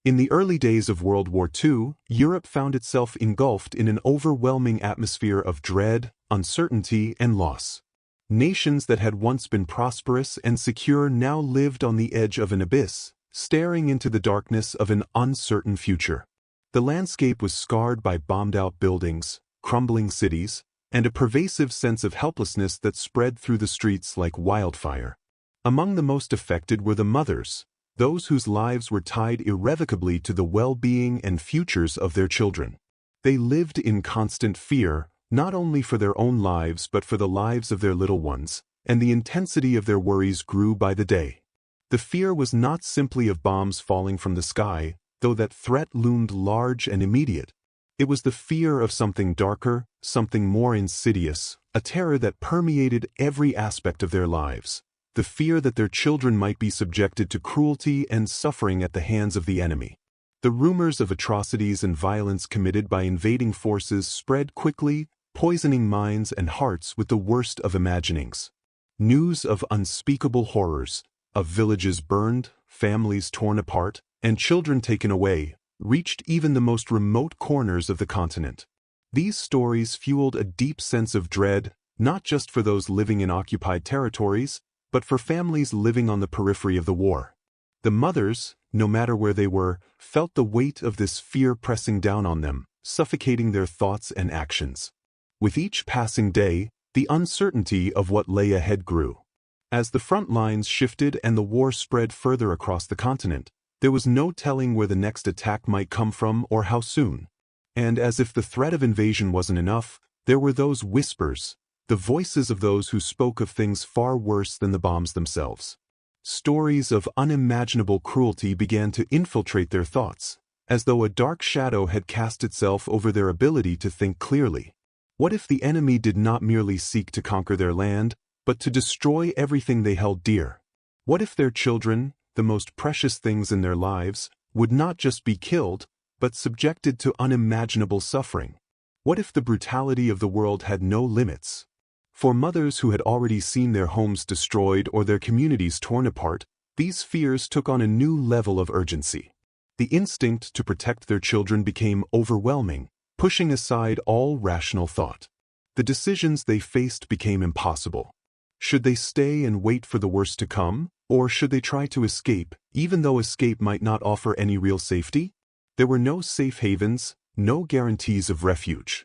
In the early days of World War II, Europe found itself engulfed in an overwhelming atmosphere of dread, uncertainty, and loss. Nations that had once been prosperous and secure now lived on the edge of an abyss, staring into the darkness of an uncertain future. The landscape was scarred by bombed-out buildings, crumbling cities, and a pervasive sense of helplessness that spread through the streets like wildfire. Among the most affected were the mothers, those whose lives were tied irrevocably to the well-being and futures of their children. They lived in constant fear, not only for their own lives but for the lives of their little ones, and the intensity of their worries grew by the day. The fear was not simply of bombs falling from the sky, though that threat loomed large and immediate. It was the fear of something darker, something more insidious, a terror that permeated every aspect of their lives. The fear that their children might be subjected to cruelty and suffering at the hands of the enemy. The rumors of atrocities and violence committed by invading forces spread quickly, poisoning minds and hearts with the worst of imaginings. News of unspeakable horrors, of villages burned, families torn apart, and children taken away, reached even the most remote corners of the continent. These stories fueled a deep sense of dread, not just for those living in occupied territories, but for families living on the periphery of the war. The mothers, no matter where they were, felt the weight of this fear pressing down on them, suffocating their thoughts and actions. With each passing day, the uncertainty of what lay ahead grew. As the front lines shifted and the war spread further across the continent, there was no telling where the next attack might come from or how soon. And as if the threat of invasion wasn't enough, there were those whispers, the voices of those who spoke of things far worse than the bombs themselves. Stories of unimaginable cruelty began to infiltrate their thoughts, as though a dark shadow had cast itself over their ability to think clearly. What if the enemy did not merely seek to conquer their land, but to destroy everything they held dear? What if their children, the most precious things in their lives, would not just be killed, but subjected to unimaginable suffering? What if the brutality of the world had no limits? For mothers who had already seen their homes destroyed or their communities torn apart, these fears took on a new level of urgency. The instinct to protect their children became overwhelming, pushing aside all rational thought. The decisions they faced became impossible. Should they stay and wait for the worst to come, or should they try to escape, even though escape might not offer any real safety? There were no safe havens, no guarantees of refuge.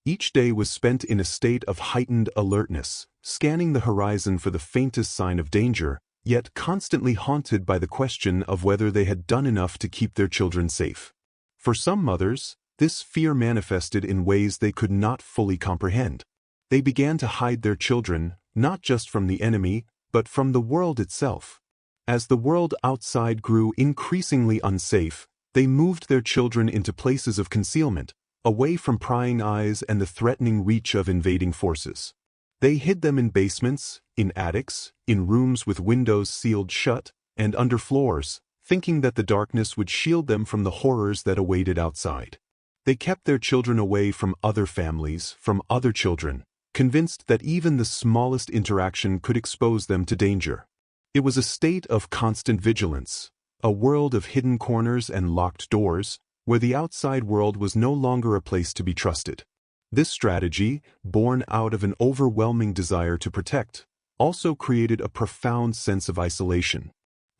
Each day was spent in a state of heightened alertness, scanning the horizon for the faintest sign of danger, yet constantly haunted by the question of whether they had done enough to keep their children safe. For some mothers, this fear manifested in ways they could not fully comprehend. They began to hide their children, not just from the enemy, but from the world itself. As the world outside grew increasingly unsafe, they moved their children into places of concealment, away from prying eyes and the threatening reach of invading forces. They hid them in basements, in attics, in rooms with windows sealed shut, and under floors, thinking that the darkness would shield them from the horrors that awaited outside. They kept their children away from other families, from other children, convinced that even the smallest interaction could expose them to danger. It was a state of constant vigilance, a world of hidden corners and locked doors, where the outside world was no longer a place to be trusted. This strategy, born out of an overwhelming desire to protect, also created a profound sense of isolation.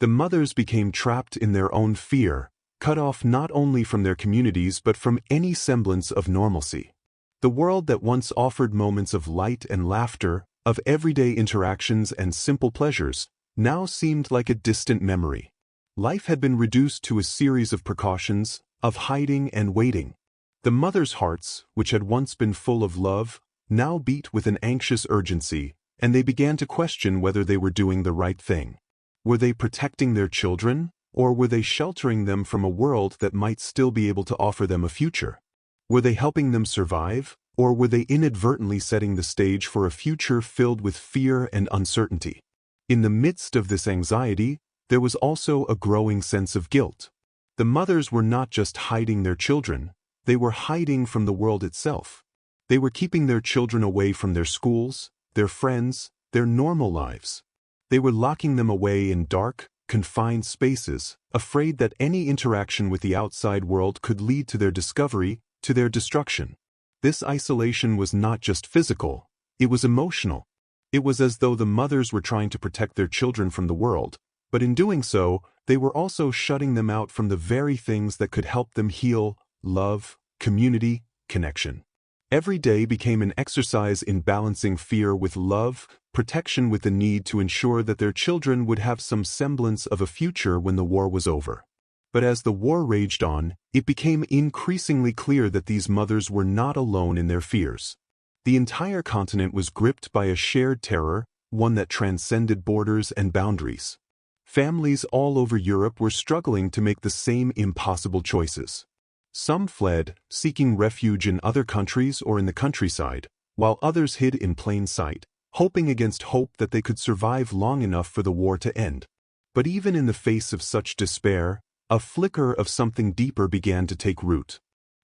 The mothers became trapped in their own fear, cut off not only from their communities but from any semblance of normalcy. The world that once offered moments of light and laughter, of everyday interactions and simple pleasures, now seemed like a distant memory. Life had been reduced to a series of precautions, of hiding and waiting. The mothers' hearts, which had once been full of love, now beat with an anxious urgency, and they began to question whether they were doing the right thing. Were they protecting their children, or were they sheltering them from a world that might still be able to offer them a future? Were they helping them survive, or were they inadvertently setting the stage for a future filled with fear and uncertainty? In the midst of this anxiety, there was also a growing sense of guilt. The mothers were not just hiding their children, they were hiding from the world itself. They were keeping their children away from their schools, their friends, their normal lives. They were locking them away in dark, confined spaces, afraid that any interaction with the outside world could lead to their discovery, to their destruction. This isolation was not just physical, it was emotional. It was as though the mothers were trying to protect their children from the world, but in doing so, they were also shutting them out from the very things that could help them heal: love, community, connection. Every day became an exercise in balancing fear with love, protection with the need to ensure that their children would have some semblance of a future when the war was over. But as the war raged on, it became increasingly clear that these mothers were not alone in their fears. The entire continent was gripped by a shared terror, one that transcended borders and boundaries. Families all over Europe were struggling to make the same impossible choices. Some fled, seeking refuge in other countries or in the countryside, while others hid in plain sight, hoping against hope that they could survive long enough for the war to end. But even in the face of such despair, a flicker of something deeper began to take root.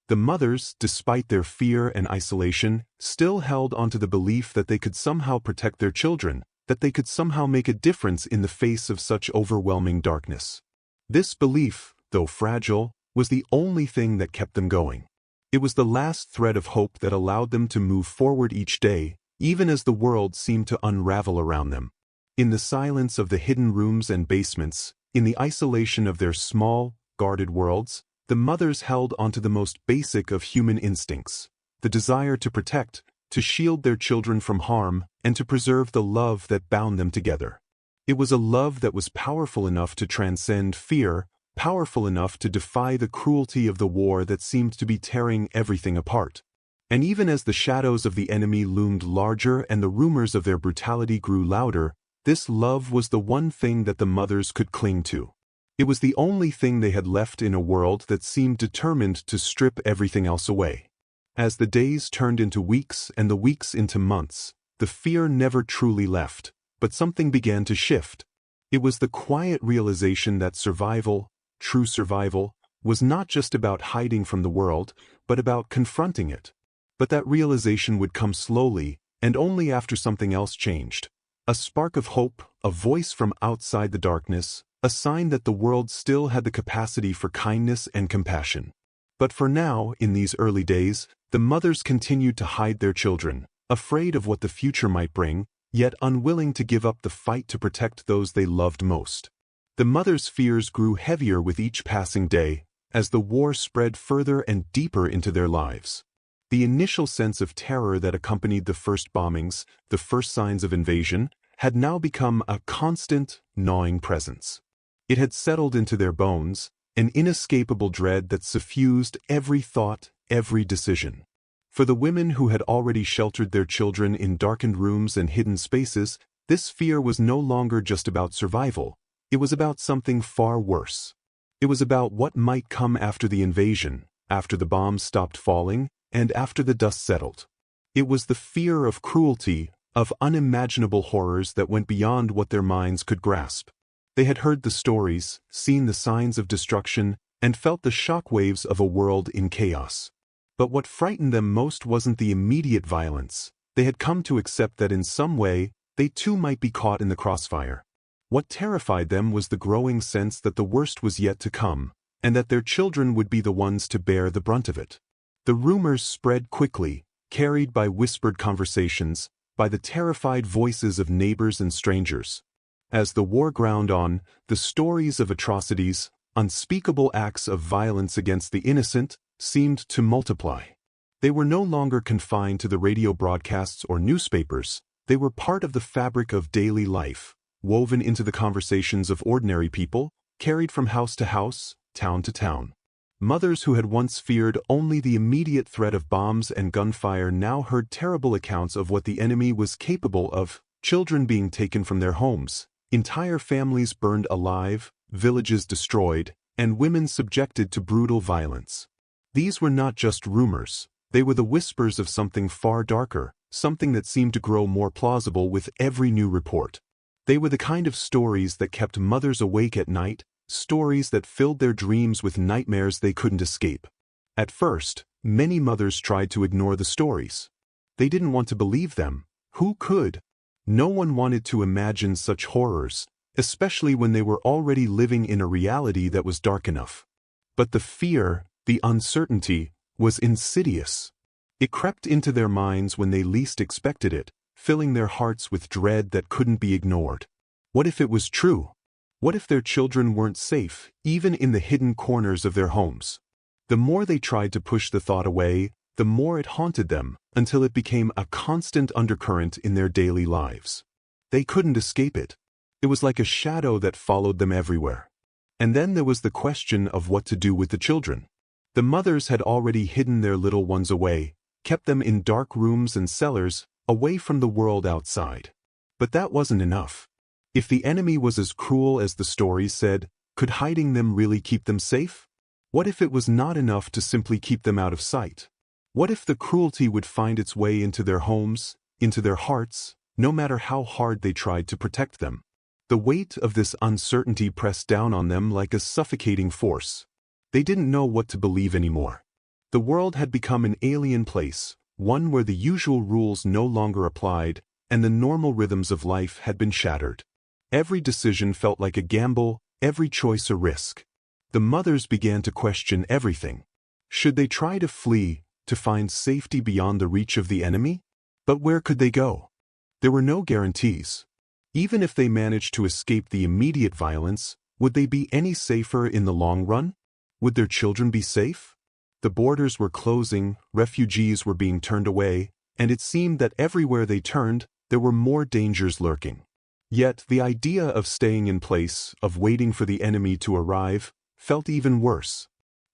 The mothers, despite their fear and isolation, still held onto the belief that they could somehow protect their children, that they could somehow make a difference in the face of such overwhelming darkness. This belief, though fragile, was the only thing that kept them going. It was the last thread of hope that allowed them to move forward each day, even as the world seemed to unravel around them. In the silence of the hidden rooms and basements, in the isolation of their small, guarded worlds, the mothers held onto the most basic of human instincts: the desire to protect, to shield their children from harm, and to preserve the love that bound them together. It was a love that was powerful enough to transcend fear, powerful enough to defy the cruelty of the war that seemed to be tearing everything apart. And even as the shadows of the enemy loomed larger and the rumors of their brutality grew louder, this love was the one thing that the mothers could cling to. It was the only thing they had left in a world that seemed determined to strip everything else away. As the days turned into weeks and the weeks into months, the fear never truly left, but something began to shift. It was the quiet realization that survival, true survival, was not just about hiding from the world, but about confronting it. But that realization would come slowly, and only after something else changed. A spark of hope, a voice from outside the darkness, a sign that the world still had the capacity for kindness and compassion. But for now, in these early days, the mothers continued to hide their children, afraid of what the future might bring, yet unwilling to give up the fight to protect those they loved most. The mothers' fears grew heavier with each passing day, as the war spread further and deeper into their lives. The initial sense of terror that accompanied the first bombings, the first signs of invasion, had now become a constant, gnawing presence. It had settled into their bones, an inescapable dread that suffused every thought, every decision. For the women who had already sheltered their children in darkened rooms and hidden spaces, this fear was no longer just about survival. It was about something far worse. It was about what might come after the invasion, after the bombs stopped falling, and after the dust settled. It was the fear of cruelty, of unimaginable horrors that went beyond what their minds could grasp. They had heard the stories, seen the signs of destruction, and felt the shockwaves of a world in chaos. But what frightened them most wasn't the immediate violence. They had come to accept that in some way, they too might be caught in the crossfire. What terrified them was the growing sense that the worst was yet to come, and that their children would be the ones to bear the brunt of it. The rumors spread quickly, carried by whispered conversations, by the terrified voices of neighbors and strangers. As the war ground on, the stories of atrocities, unspeakable acts of violence against the innocent, seemed to multiply. They were no longer confined to the radio broadcasts or newspapers. They were part of the fabric of daily life, woven into the conversations of ordinary people, carried from house to house, town to town. Mothers who had once feared only the immediate threat of bombs and gunfire now heard terrible accounts of what the enemy was capable of: children being taken from their homes, entire families burned alive, villages destroyed, and women subjected to brutal violence. These were not just rumors. They were the whispers of something far darker, something that seemed to grow more plausible with every new report. They were the kind of stories that kept mothers awake at night, stories that filled their dreams with nightmares they couldn't escape. At first, many mothers tried to ignore the stories. They didn't want to believe them. Who could? No one wanted to imagine such horrors, especially when they were already living in a reality that was dark enough. But the fear, the uncertainty, was insidious. It crept into their minds when they least expected it, filling their hearts with dread that couldn't be ignored. What if it was true? What if their children weren't safe, even in the hidden corners of their homes? The more they tried to push the thought away, the more it haunted them, until it became a constant undercurrent in their daily lives. They couldn't escape it. It was like a shadow that followed them everywhere. And then there was the question of what to do with the children. The mothers had already hidden their little ones away, kept them in dark rooms and cellars, away from the world outside. But that wasn't enough. If the enemy was as cruel as the stories said, could hiding them really keep them safe? What if it was not enough to simply keep them out of sight? What if the cruelty would find its way into their homes, into their hearts, no matter how hard they tried to protect them? The weight of this uncertainty pressed down on them like a suffocating force. They didn't know what to believe anymore. The world had become an alien place, one where the usual rules no longer applied, and the normal rhythms of life had been shattered. Every decision felt like a gamble, every choice a risk. The mothers began to question everything. Should they try to flee, to find safety beyond the reach of the enemy? But where could they go? There were no guarantees. Even if they managed to escape the immediate violence, would they be any safer in the long run? Would their children be safe? The borders were closing, refugees were being turned away, and it seemed that everywhere they turned, there were more dangers lurking. Yet the idea of staying in place, of waiting for the enemy to arrive, felt even worse.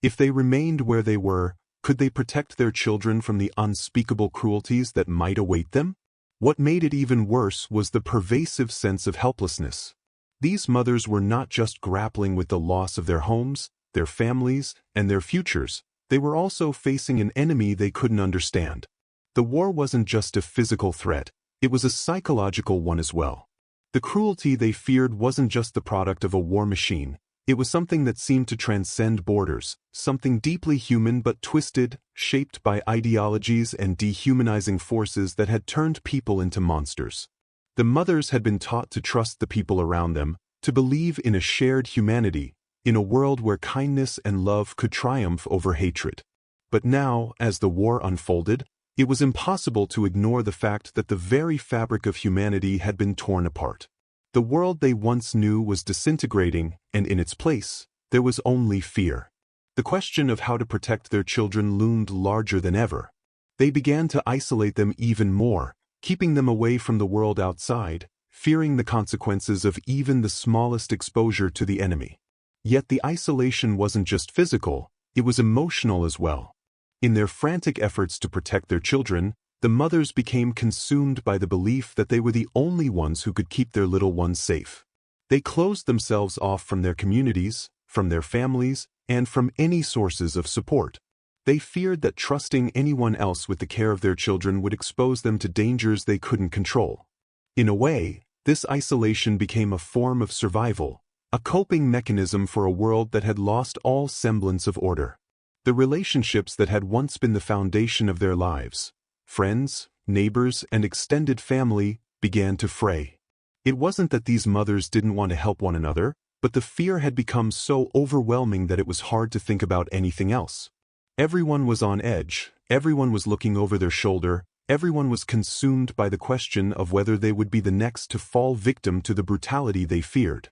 If they remained where they were, could they protect their children from the unspeakable cruelties that might await them? What made it even worse was the pervasive sense of helplessness. These mothers were not just grappling with the loss of their homes, their families, and their futures. They were also facing an enemy they couldn't understand. The war wasn't just a physical threat, it was a psychological one as well. The cruelty they feared wasn't just the product of a war machine. It was something that seemed to transcend borders, something deeply human but twisted, shaped by ideologies and dehumanizing forces that had turned people into monsters. The mothers had been taught to trust the people around them, to believe in a shared humanity, in a world where kindness and love could triumph over hatred. But now, as the war unfolded, it was impossible to ignore the fact that the very fabric of humanity had been torn apart. The world they once knew was disintegrating, and in its place, there was only fear. The question of how to protect their children loomed larger than ever. They began to isolate them even more, keeping them away from the world outside, fearing the consequences of even the smallest exposure to the enemy. Yet the isolation wasn't just physical, it was emotional as well. In their frantic efforts to protect their children, the mothers became consumed by the belief that they were the only ones who could keep their little ones safe. They closed themselves off from their communities, from their families, and from any sources of support. They feared that trusting anyone else with the care of their children would expose them to dangers they couldn't control. In a way, this isolation became a form of survival, a coping mechanism for a world that had lost all semblance of order. The relationships that had once been the foundation of their lives, friends, neighbors, and extended family, began to fray. It wasn't that these mothers didn't want to help one another, but the fear had become so overwhelming that it was hard to think about anything else. Everyone was on edge, everyone was looking over their shoulder, everyone was consumed by the question of whether they would be the next to fall victim to the brutality they feared.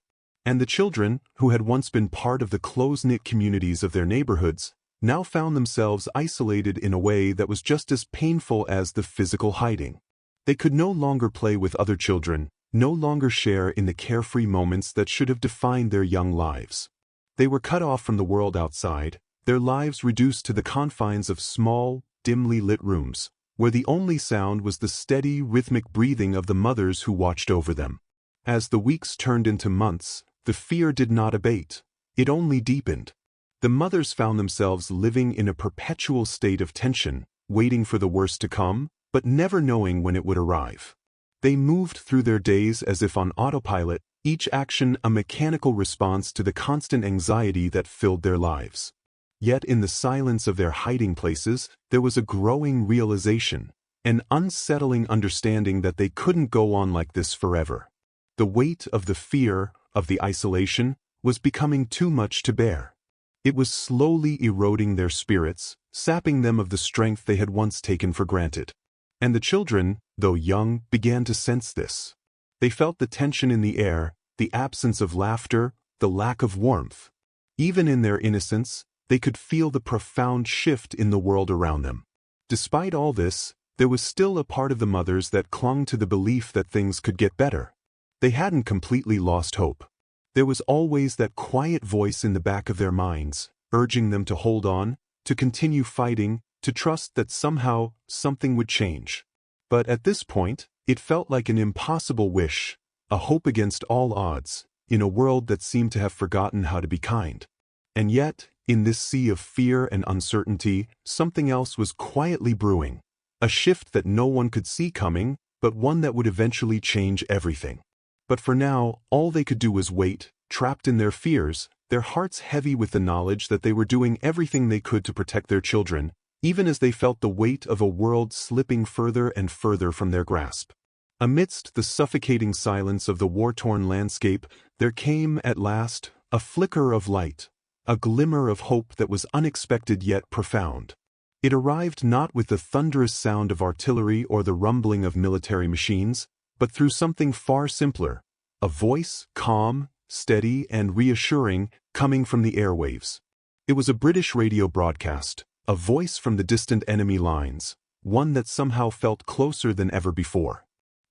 And the children, who had once been part of the close-knit communities of their neighborhoods, now found themselves isolated in a way that was just as painful as the physical hiding. They could no longer play with other children, no longer share in the carefree moments that should have defined their young lives. They were cut off from the world outside, their lives reduced to the confines of small, dimly lit rooms, where the only sound was the steady, rhythmic breathing of the mothers who watched over them. As the weeks turned into months, the fear did not abate, it only deepened. The mothers found themselves living in a perpetual state of tension, waiting for the worst to come, but never knowing when it would arrive. They moved through their days as if on autopilot, each action a mechanical response to the constant anxiety that filled their lives. Yet in the silence of their hiding places, there was a growing realization, an unsettling understanding that they couldn't go on like this forever. The weight of the fear, of the isolation, was becoming too much to bear. It was slowly eroding their spirits, sapping them of the strength they had once taken for granted. And the children, though young, began to sense this. They felt the tension in the air, the absence of laughter, the lack of warmth. Even in their innocence, they could feel the profound shift in the world around them. Despite all this, there was still a part of the mothers that clung to the belief that things could get better. They hadn't completely lost hope. There was always that quiet voice in the back of their minds, urging them to hold on, to continue fighting, to trust that somehow, something would change. But at this point, it felt like an impossible wish, a hope against all odds, in a world that seemed to have forgotten how to be kind. And yet, in this sea of fear and uncertainty, something else was quietly brewing. A shift that no one could see coming, but one that would eventually change everything. But for now, all they could do was wait, trapped in their fears, their hearts heavy with the knowledge that they were doing everything they could to protect their children, even as they felt the weight of a world slipping further and further from their grasp. Amidst the suffocating silence of the war-torn landscape, there came, at last, a flicker of light, a glimmer of hope that was unexpected yet profound. It arrived not with the thunderous sound of artillery or the rumbling of military machines, but through something far simpler, a voice, calm, steady, and reassuring, coming from the airwaves. It was a British radio broadcast, a voice from the distant enemy lines, one that somehow felt closer than ever before.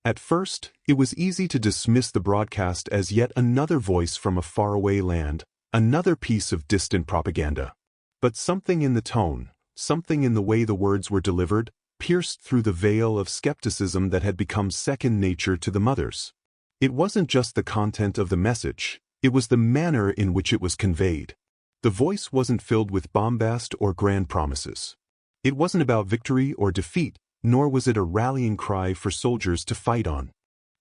At first, it was easy to dismiss the broadcast as yet another voice from a faraway land, another piece of distant propaganda. But something in the tone, something in the way the words were delivered, pierced through the veil of skepticism that had become second nature to the mothers. It wasn't just the content of the message, it was the manner in which it was conveyed. The voice wasn't filled with bombast or grand promises. It wasn't about victory or defeat, nor was it a rallying cry for soldiers to fight on.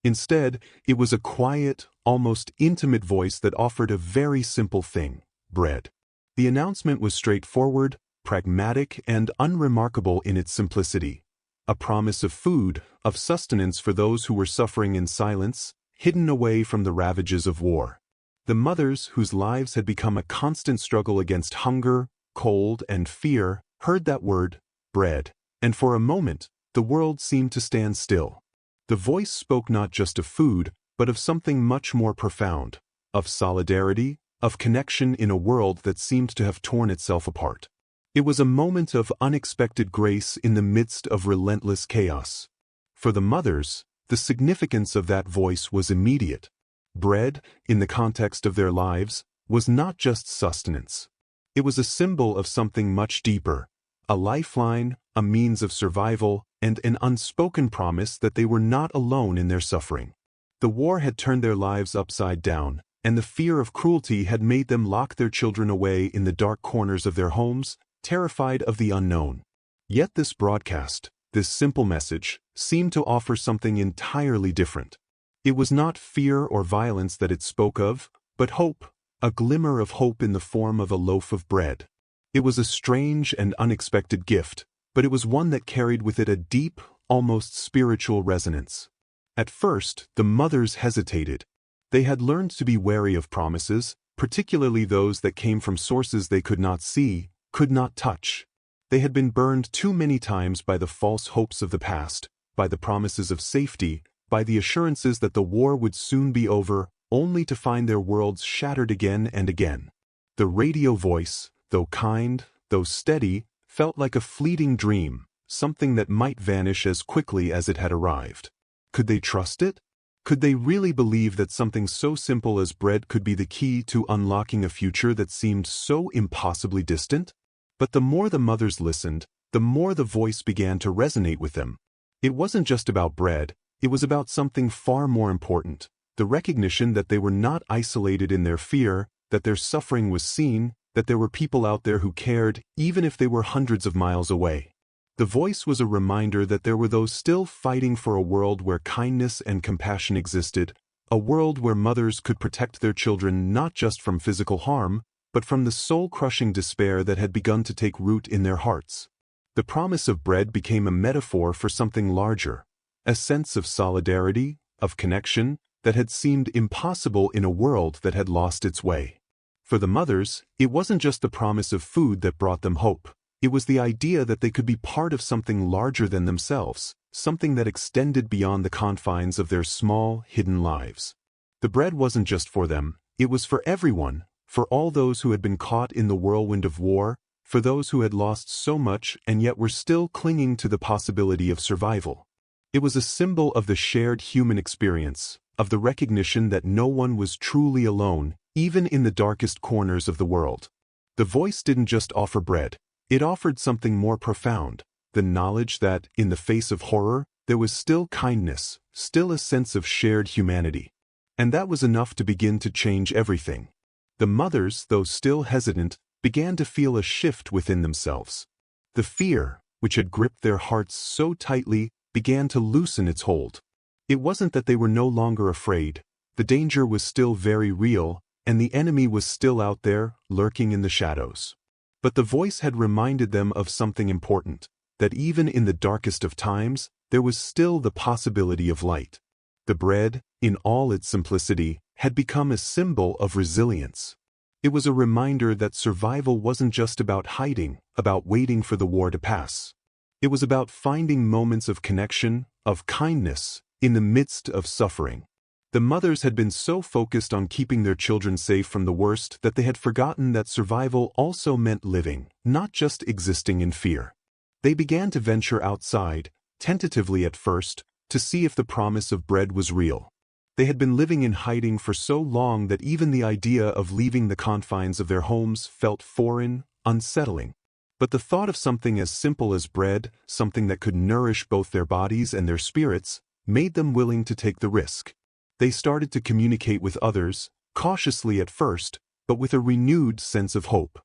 Instead, it was a quiet, almost intimate voice that offered a very simple thing: bread. The announcement was straightforward, pragmatic, and unremarkable in its simplicity. A promise of food, of sustenance for those who were suffering in silence, hidden away from the ravages of war. The mothers, whose lives had become a constant struggle against hunger, cold, and fear, heard that word, bread, and for a moment, the world seemed to stand still. The voice spoke not just of food, but of something much more profound, of solidarity, of connection in a world that seemed to have torn itself apart. It was a moment of unexpected grace in the midst of relentless chaos. For the mothers, the significance of that voice was immediate. Bread, in the context of their lives, was not just sustenance. It was a symbol of something much deeper, a lifeline, a means of survival, and an unspoken promise that they were not alone in their suffering. The war had turned their lives upside down, and the fear of cruelty had made them lock their children away in the dark corners of their homes, terrified of the unknown. Yet this broadcast, this simple message, seemed to offer something entirely different. It was not fear or violence that it spoke of, but hope, a glimmer of hope in the form of a loaf of bread. It was a strange and unexpected gift, but it was one that carried with it a deep, almost spiritual resonance. At first, the mothers hesitated. They had learned to be wary of promises, particularly those that came from sources they could not see, could not touch. They had been burned too many times by the false hopes of the past, by the promises of safety, by the assurances that the war would soon be over, only to find their worlds shattered again and again. The radio voice, though kind, though steady, felt like a fleeting dream, something that might vanish as quickly as it had arrived. Could they trust it? Could they really believe that something so simple as bread could be the key to unlocking a future that seemed so impossibly distant? But the more the mothers listened, the more the voice began to resonate with them. It wasn't just about bread, it was about something far more important, the recognition that they were not isolated in their fear, that their suffering was seen, that there were people out there who cared, even if they were hundreds of miles away. The voice was a reminder that there were those still fighting for a world where kindness and compassion existed, a world where mothers could protect their children not just from physical harm, but from the soul-crushing despair that had begun to take root in their hearts. The promise of bread became a metaphor for something larger, a sense of solidarity, of connection, that had seemed impossible in a world that had lost its way. For the mothers, it wasn't just the promise of food that brought them hope. It was the idea that they could be part of something larger than themselves, something that extended beyond the confines of their small, hidden lives. The bread wasn't just for them, it was for everyone, for all those who had been caught in the whirlwind of war, for those who had lost so much and yet were still clinging to the possibility of survival. It was a symbol of the shared human experience, of the recognition that no one was truly alone, even in the darkest corners of the world. The voice didn't just offer bread, it offered something more profound, the knowledge that, in the face of horror, there was still kindness, still a sense of shared humanity. And that was enough to begin to change everything. The mothers, though still hesitant, began to feel a shift within themselves. The fear, which had gripped their hearts so tightly, began to loosen its hold. It wasn't that they were no longer afraid. The danger was still very real, and the enemy was still out there, lurking in the shadows. But the voice had reminded them of something important, that even in the darkest of times, there was still the possibility of light. The bread, in all its simplicity, had become a symbol of resilience. It was a reminder that survival wasn't just about hiding, about waiting for the war to pass. It was about finding moments of connection, of kindness, in the midst of suffering. The mothers had been so focused on keeping their children safe from the worst that they had forgotten that survival also meant living, not just existing in fear. They began to venture outside, tentatively at first, to see if the promise of bread was real. They had been living in hiding for so long that even the idea of leaving the confines of their homes felt foreign, unsettling. But the thought of something as simple as bread, something that could nourish both their bodies and their spirits, made them willing to take the risk. They started to communicate with others, cautiously at first, but with a renewed sense of hope.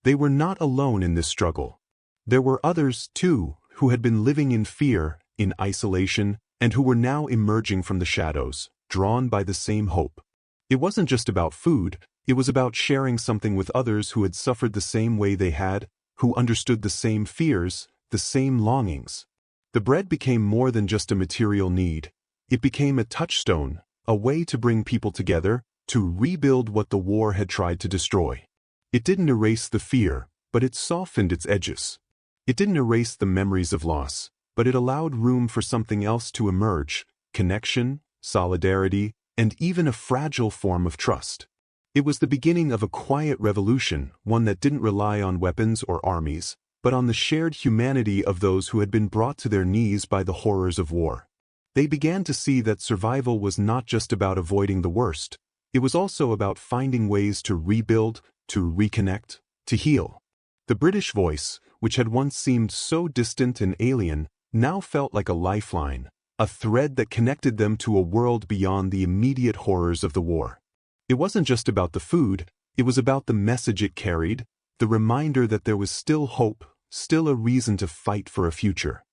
They were not alone in this struggle. There were others, too, who had been living in fear, in isolation, and who were now emerging from the shadows, drawn by the same hope. It wasn't just about food, it was about sharing something with others who had suffered the same way they had, who understood the same fears, the same longings. The bread became more than just a material need. It became a touchstone, a way to bring people together, to rebuild what the war had tried to destroy. It didn't erase the fear, but it softened its edges. It didn't erase the memories of loss, but it allowed room for something else to emerge: connection, solidarity, and even a fragile form of trust. It was the beginning of a quiet revolution, one that didn't rely on weapons or armies, but on the shared humanity of those who had been brought to their knees by the horrors of war. They began to see that survival was not just about avoiding the worst, it was also about finding ways to rebuild, to reconnect, to heal. The British voice, which had once seemed so distant and alien, now felt like a lifeline, a thread that connected them to a world beyond the immediate horrors of the war. It wasn't just about the food, it was about the message it carried, the reminder that there was still hope, still a reason to fight for a future.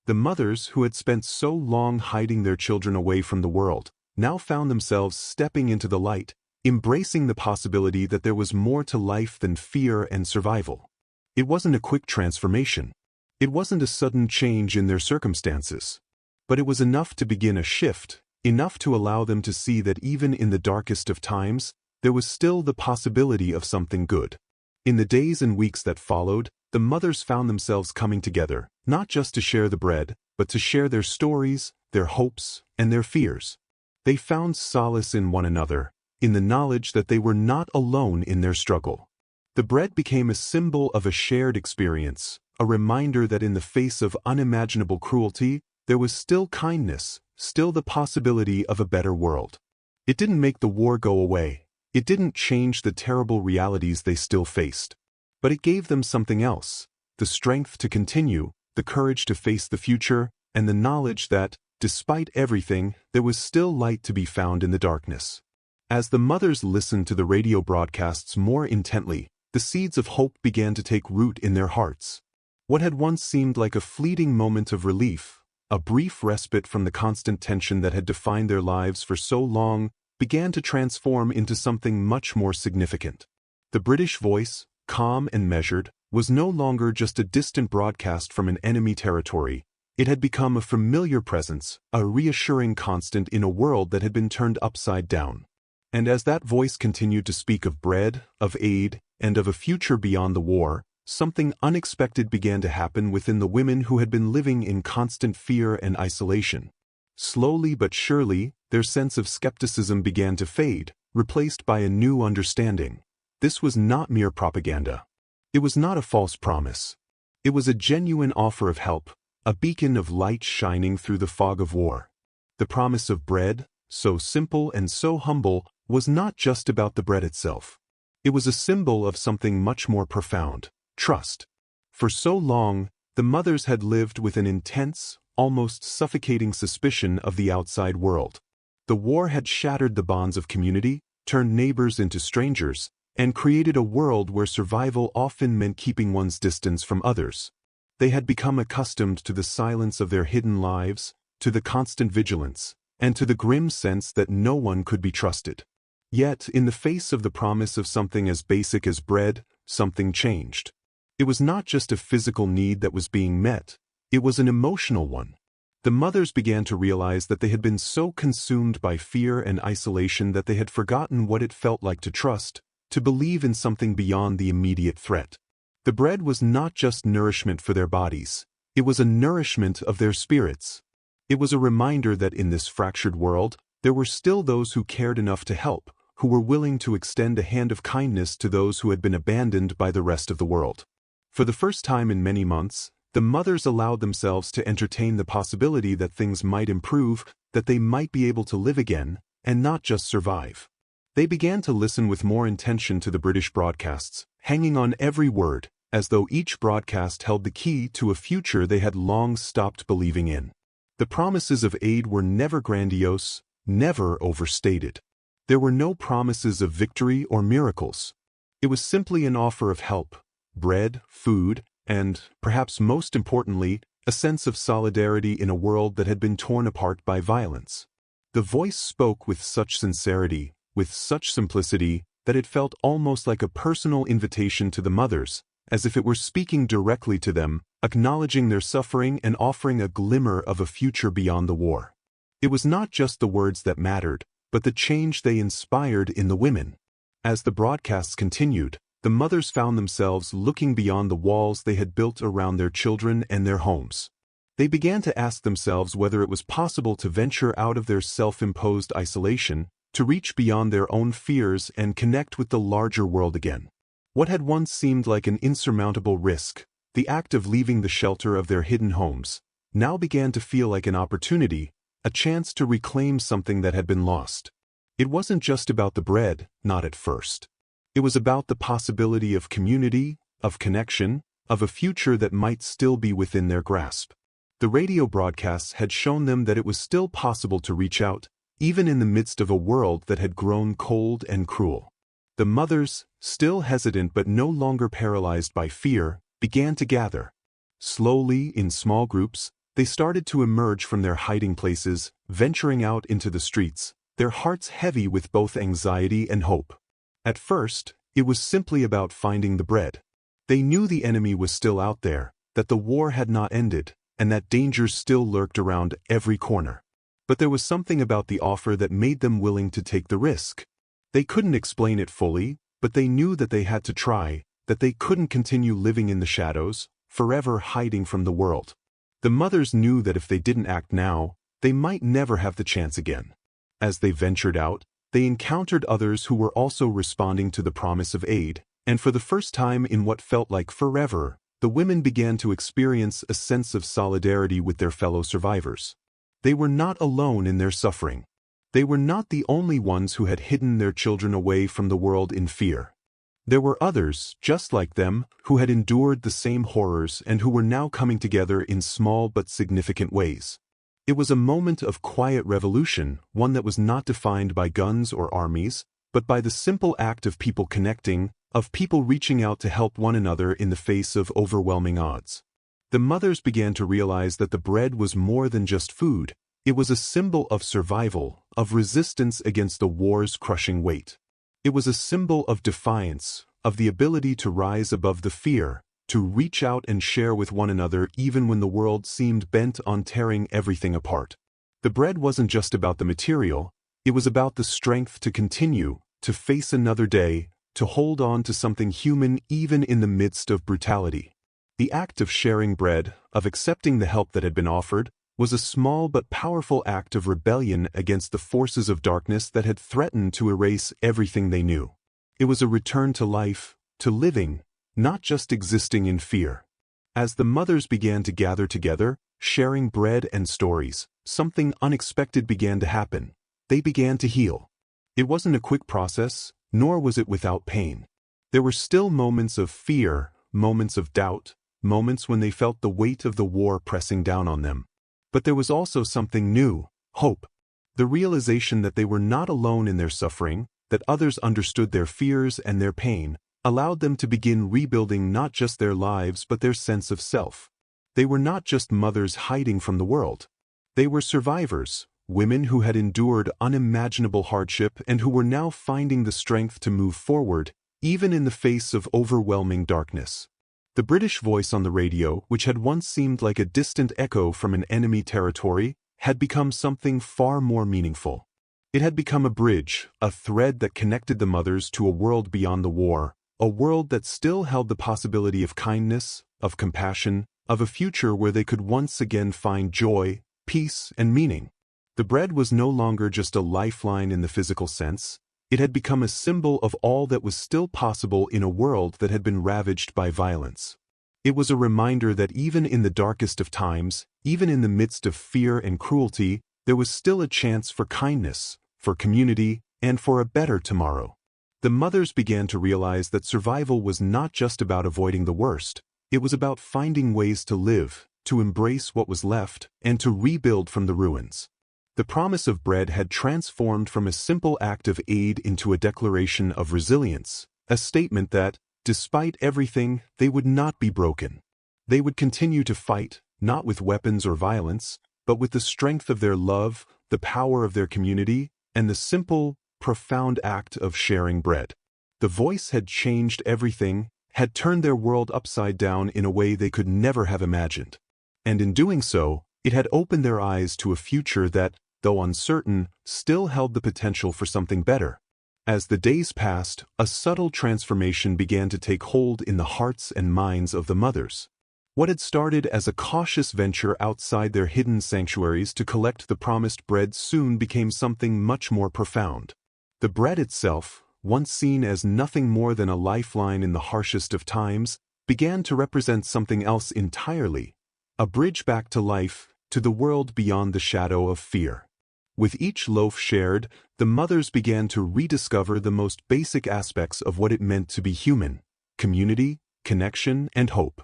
The mothers who had spent so long hiding their children away from the world, now found themselves stepping into the light, embracing the possibility that there was more to life than fear and survival. It wasn't a quick transformation. It wasn't a sudden change in their circumstances. But it was enough to begin a shift, enough to allow them to see that even in the darkest of times, there was still the possibility of something good. In the days and weeks that followed, the mothers found themselves coming together, not just to share the bread, but to share their stories, their hopes, and their fears. They found solace in one another, in the knowledge that they were not alone in their struggle. The bread became a symbol of a shared experience, a reminder that in the face of unimaginable cruelty, there was still kindness, still the possibility of a better world. It didn't make the war go away. It didn't change the terrible realities they still faced. But it gave them something else: the strength to continue, the courage to face the future, and the knowledge that, despite everything, there was still light to be found in the darkness. As the mothers listened to the radio broadcasts more intently, the seeds of hope began to take root in their hearts. What had once seemed like a fleeting moment of relief, a brief respite from the constant tension that had defined their lives for so long, began to transform into something much more significant. The British voice, calm and measured, was no longer just a distant broadcast from an enemy territory. It had become a familiar presence, a reassuring constant in a world that had been turned upside down. And as that voice continued to speak of bread, of aid, and of a future beyond the war, something unexpected began to happen within the women who had been living in constant fear and isolation. Slowly but surely, their sense of skepticism began to fade, replaced by a new understanding. This was not mere propaganda. It was not a false promise. It was a genuine offer of help, a beacon of light shining through the fog of war. The promise of bread, so simple and so humble, was not just about the bread itself. It was a symbol of something much more profound: trust. For so long, the mothers had lived with an intense, almost suffocating suspicion of the outside world. The war had shattered the bonds of community, turned neighbors into strangers, and created a world where survival often meant keeping one's distance from others. They had become accustomed to the silence of their hidden lives, to the constant vigilance, and to the grim sense that no one could be trusted. Yet, in the face of the promise of something as basic as bread, something changed. It was not just a physical need that was being met, it was an emotional one. The mothers began to realize that they had been so consumed by fear and isolation that they had forgotten what it felt like to trust, to believe in something beyond the immediate threat. The bread was not just nourishment for their bodies, it was a nourishment of their spirits. It was a reminder that in this fractured world, there were still those who cared enough to help, who were willing to extend a hand of kindness to those who had been abandoned by the rest of the world. For the first time in many months, the mothers allowed themselves to entertain the possibility that things might improve, that they might be able to live again, and not just survive. They began to listen with more intention to the British broadcasts, hanging on every word, as though each broadcast held the key to a future they had long stopped believing in. The promises of aid were never grandiose, never overstated. There were no promises of victory or miracles. It was simply an offer of help, bread, food, and, perhaps most importantly, a sense of solidarity in a world that had been torn apart by violence. The voice spoke with such sincerity, with such simplicity, that it felt almost like a personal invitation to the mothers, as if it were speaking directly to them, acknowledging their suffering and offering a glimmer of a future beyond the war. It was not just the words that mattered, but the change they inspired in the women. As the broadcasts continued, the mothers found themselves looking beyond the walls they had built around their children and their homes. They began to ask themselves whether it was possible to venture out of their self-imposed isolation, to reach beyond their own fears and connect with the larger world again. What had once seemed like an insurmountable risk, the act of leaving the shelter of their hidden homes, now began to feel like an opportunity, a chance to reclaim something that had been lost. It wasn't just about the bread, not at first. It was about the possibility of community, of connection, of a future that might still be within their grasp. The radio broadcasts had shown them that it was still possible to reach out, even in the midst of a world that had grown cold and cruel. The mothers, still hesitant but no longer paralyzed by fear, began to gather. Slowly, in small groups, they started to emerge from their hiding places, venturing out into the streets, their hearts heavy with both anxiety and hope. At first, it was simply about finding the bread. They knew the enemy was still out there, that the war had not ended, and that dangers still lurked around every corner. But there was something about the offer that made them willing to take the risk. They couldn't explain it fully, but they knew that they had to try, that they couldn't continue living in the shadows, forever hiding from the world. The mothers knew that if they didn't act now, they might never have the chance again. As they ventured out, they encountered others who were also responding to the promise of aid, and for the first time in what felt like forever, the women began to experience a sense of solidarity with their fellow survivors. They were not alone in their suffering. They were not the only ones who had hidden their children away from the world in fear. There were others, just like them, who had endured the same horrors and who were now coming together in small but significant ways. It was a moment of quiet revolution, one that was not defined by guns or armies, but by the simple act of people connecting, of people reaching out to help one another in the face of overwhelming odds. The mothers began to realize that the bread was more than just food. It was a symbol of survival, of resistance against the war's crushing weight. It was a symbol of defiance, of the ability to rise above the fear, to reach out and share with one another even when the world seemed bent on tearing everything apart. The bread wasn't just about the material, it was about the strength to continue, to face another day, to hold on to something human even in the midst of brutality. The act of sharing bread, of accepting the help that had been offered, was a small but powerful act of rebellion against the forces of darkness that had threatened to erase everything they knew. It was a return to life, to living, not just existing in fear. As the mothers began to gather together, sharing bread and stories, something unexpected began to happen. They began to heal. It wasn't a quick process, nor was it without pain. There were still moments of fear, moments of doubt, moments when they felt the weight of the war pressing down on them. But there was also something new, hope. The realization that they were not alone in their suffering, that others understood their fears and their pain, allowed them to begin rebuilding not just their lives but their sense of self. They were not just mothers hiding from the world. They were survivors, women who had endured unimaginable hardship and who were now finding the strength to move forward, even in the face of overwhelming darkness. The British voice on the radio, which had once seemed like a distant echo from an enemy territory, had become something far more meaningful. It had become a bridge, a thread that connected the mothers to a world beyond the war, a world that still held the possibility of kindness, of compassion, of a future where they could once again find joy, peace, and meaning. The bread was no longer just a lifeline in the physical sense. It had become a symbol of all that was still possible in a world that had been ravaged by violence. It was a reminder that even in the darkest of times, even in the midst of fear and cruelty, there was still a chance for kindness, for community, and for a better tomorrow. The mothers began to realize that survival was not just about avoiding the worst. It was about finding ways to live, to embrace what was left, and to rebuild from the ruins. The promise of bread had transformed from a simple act of aid into a declaration of resilience, a statement that, despite everything, they would not be broken. They would continue to fight, not with weapons or violence, but with the strength of their love, the power of their community, and the simple, profound act of sharing bread. The voice had changed everything, had turned their world upside down in a way they could never have imagined. And in doing so, it had opened their eyes to a future that, though uncertain, still held the potential for something better. As the days passed, a subtle transformation began to take hold in the hearts and minds of the mothers. What had started as a cautious venture outside their hidden sanctuaries to collect the promised bread soon became something much more profound. The bread itself, once seen as nothing more than a lifeline in the harshest of times, began to represent something else entirely, a bridge back to life, to the world beyond the shadow of fear. With each loaf shared, the mothers began to rediscover the most basic aspects of what it meant to be human: community, connection, and hope.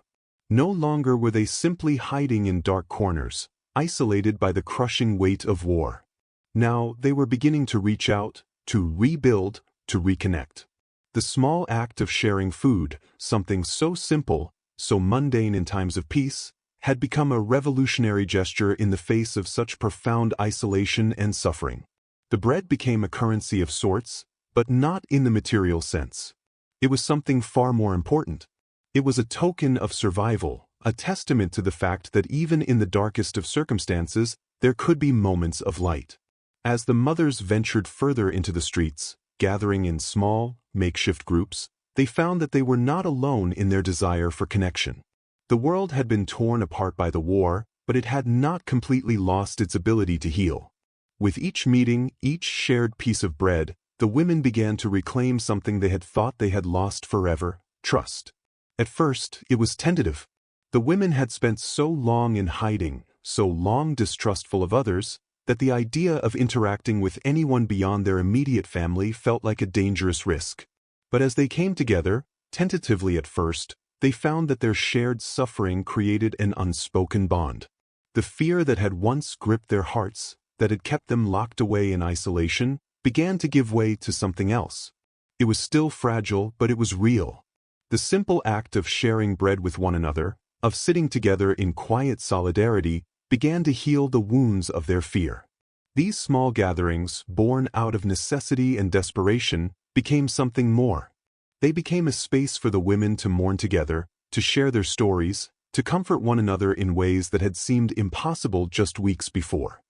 No longer were they simply hiding in dark corners, isolated by the crushing weight of war. Now they were beginning to reach out, to rebuild, to reconnect. The small act of sharing food, something so simple, so mundane in times of peace, had become a revolutionary gesture in the face of such profound isolation and suffering. The bread became a currency of sorts, but not in the material sense. It was something far more important. It was a token of survival, a testament to the fact that even in the darkest of circumstances, there could be moments of light. As the mothers ventured further into the streets, gathering in small, makeshift groups, they found that they were not alone in their desire for connection. The world had been torn apart by the war, but it had not completely lost its ability to heal. With each meeting, each shared piece of bread, the women began to reclaim something they had thought they had lost forever: trust. At first, it was tentative. The women had spent so long in hiding, so long distrustful of others, that the idea of interacting with anyone beyond their immediate family felt like a dangerous risk. But as they came together, tentatively at first, they found that their shared suffering created an unspoken bond. The fear that had once gripped their hearts, that had kept them locked away in isolation, began to give way to something else. It was still fragile, but it was real. The simple act of sharing bread with one another, of sitting together in quiet solidarity, began to heal the wounds of their fear. These small gatherings, born out of necessity and desperation, became something more. They became a space for the women to mourn together, to share their stories, to comfort one another in ways that had seemed impossible just weeks before.